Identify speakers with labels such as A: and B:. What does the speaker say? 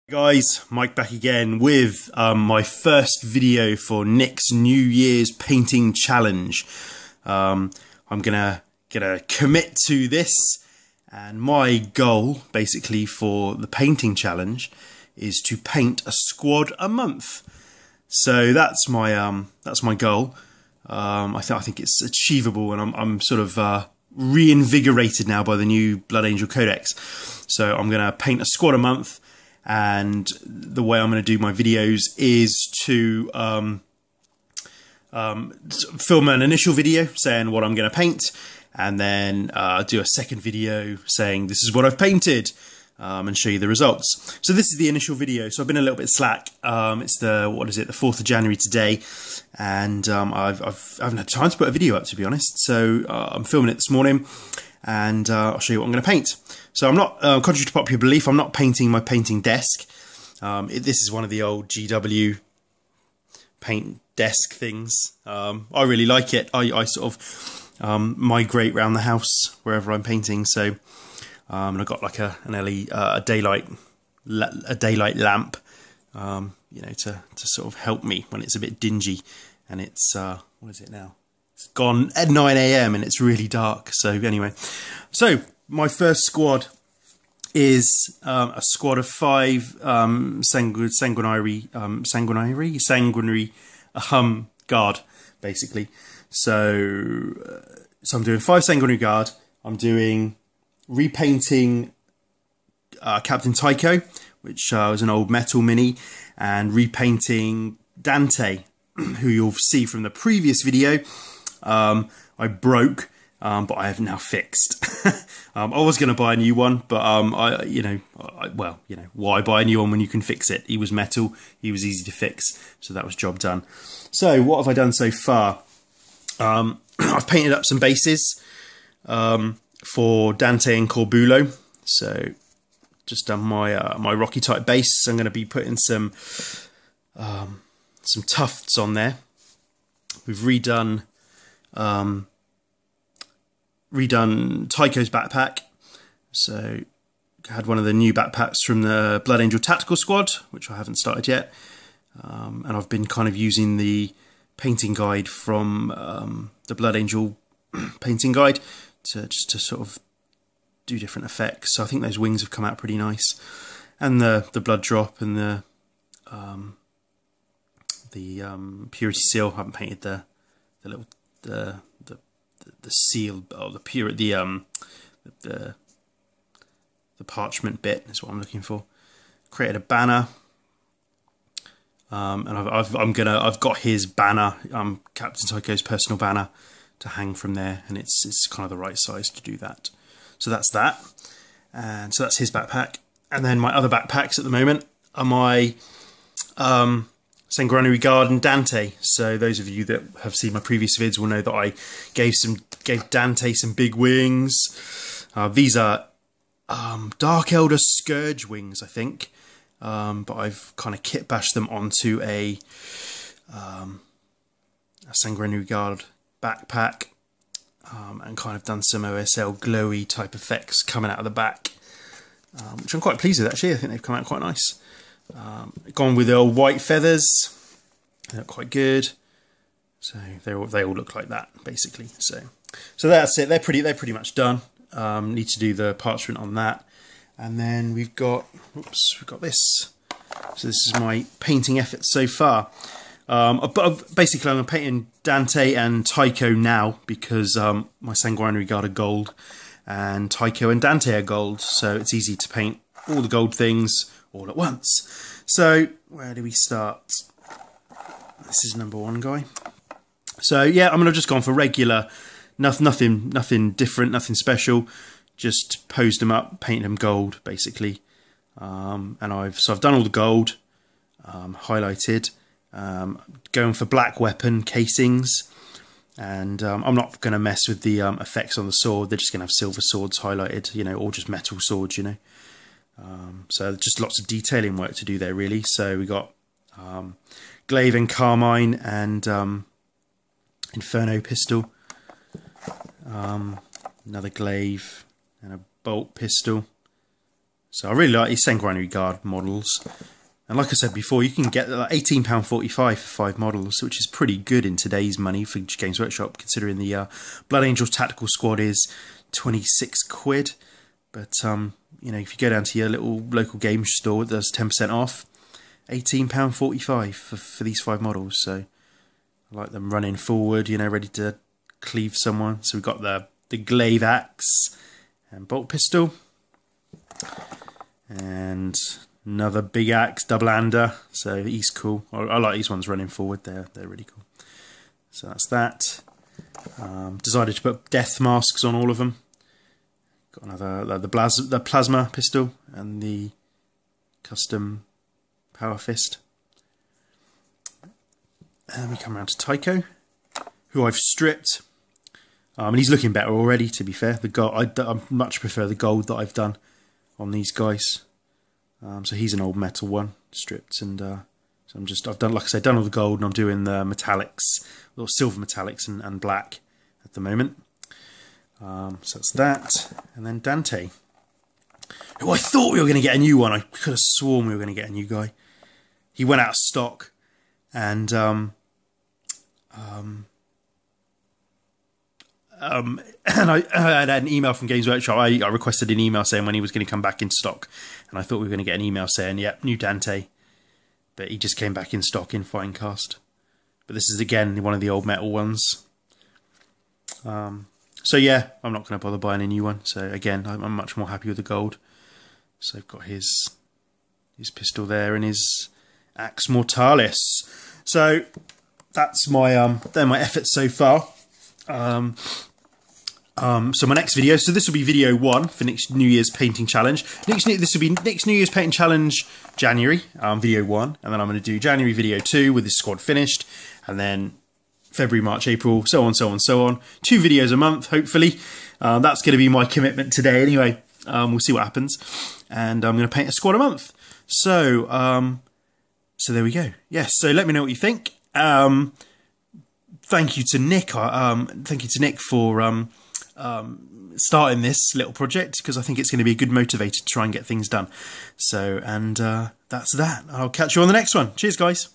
A: Guys, Mike back again with my first video for Nick's New Year's painting challenge. I'm gonna commit to this, and my goal basically for the painting challenge is to paint a squad a month. So that's my goal. I think it's achievable, and I'm sort of reinvigorated now by the new Blood Angel Codex. So I'm gonna paint a squad a month. And the way I'm going to do my videos is to film an initial video saying what I'm going to paint, and then do a second video saying this is what I've painted, and show you the results. So this is the initial video. So I've been a little bit slack. It's the 4th of January today, and I haven't had time to put a video up, to be honest. So I'm filming it this morning, and I'll show you what I'm going to paint. So I'm not, contrary to popular belief, I'm not painting my painting desk. This is one of the old GW paint desk things. I really like it. I sort of migrate around the house wherever I'm painting. So and I've got like a daylight lamp, you know, to sort of help me when it's a bit dingy. And it's what is it now? It's gone at 9 AM and it's really dark. So anyway, so my first squad is a squad of 5 sanguinary guard, basically. So I'm doing 5 sanguinary guard. I'm doing repainting Captain Tycho, which was an old metal mini, and repainting Dante, who you'll see from the previous video. I broke, but I have now fixed. I was going to buy a new one, but why buy a new one when you can fix it? He was metal, he was easy to fix, so that was job done. So what have I done so far? I've painted up some bases for Dante and Corbulo. So just done my my rocky type base. So I'm going to be putting some tufts on there. We've redone Tycho's backpack. So I had one of the new backpacks from the Blood Angel Tactical Squad, which I haven't started yet. And I've been kind of using the painting guide from the Blood Angel painting guide to sort of do different effects. So I think those wings have come out pretty nice. And the blood drop and the purity seal. I haven't painted the seal, or the parchment bit is what I'm looking for. Created a banner, and I've got his banner, Captain Tycho's personal banner, to hang from there, and it's kind of the right size to do that. So that's that, and so that's his backpack. And then my other backpacks at the moment are my Sanguinary Guard and Dante. So those of you that have seen my previous vids will know that I gave Dante some big wings. These are Dark Elder Scourge wings, I think, but I've kind of kit bashed them onto a Sanguinary Guard backpack, and kind of done some OSL glowy type effects coming out of the back, which I'm quite pleased with actually. I think they've come out quite nice. Gone with the old white feathers. They look quite good. So they all look like that basically. So that's it. They're pretty much done. Need to do the parchment on that, and then we've got this. So this is my painting effort so far. But basically I'm painting Dante and Tycho now because my Sanguinary Guard are gold, and Tycho and Dante are gold. So it's easy to paint all the gold things all at once. So where do we start? This is number 1 guy. So yeah, I'm gonna just gone for regular, nothing different, nothing special. Just posed them up, painted them gold basically. And I've done all the gold, highlighted. Going for black weapon casings, and I'm not going to mess with the effects on the sword. They're just going to have silver swords highlighted, you know, or just metal swords, you know. So just lots of detailing work to do there, really. So we got glaive and carmine and inferno pistol, another glaive and a bolt pistol. So I really like these Sanguinary Guard models. And like I said before, you can get like £18.45 for 5 models, which is pretty good in today's money for Games Workshop, considering the Blood Angels Tactical Squad is 26 quid. But, you know, if you go down to your little local game store, it does 10% off. £18.45 for these 5 models. So I like them running forward, you know, ready to cleave someone. So we've got the glaive axe and bolt pistol. And another big axe, double-hander, so he's cool. I like these ones running forward, they're really cool. So that's that. Decided to put death masks on all of them. Got another, the plasma pistol and the custom power fist. And we come around to Tycho, who I've stripped. And he's looking better already, to be fair. The gold, I much prefer the gold that I've done on these guys. So he's an old metal one, stripped, and so I've done, like I said, done all the gold, and I'm doing the metallics, or silver metallics and black at the moment. So that's that, and then Dante, who I thought we were going to get a new one. I could have sworn we were going to get a new guy. He went out of stock, and and I had an email from Games Workshop. I requested an email saying when he was going to come back in stock, and I thought we were going to get an email saying, "Yep, new Dante," but he just came back in stock in fine cast. But this is again one of the old metal ones. So yeah, I'm not going to bother buying a new one. So again, I'm much more happy with the gold. So I've got his pistol there and his Axe Mortalis. So that's my they're my efforts so far. So my next video, so this will be video 1 for next New Year's painting challenge. This will be next New Year's painting challenge, January, video 1, and then I'm going to do January video 2 with this squad finished, and then February, March, April, so on, so on, so on. 2 videos a month, hopefully. That's going to be my commitment today anyway. We'll see what happens, and I'm going to paint a squad a month. So, so there we go. Yes, so let me know what you think. Thank you to Nick. Thank you to Nick for starting this little project, because I think it's going to be a good motivator to try and get things done. So, and that's that. I'll catch you on the next one. Cheers, guys.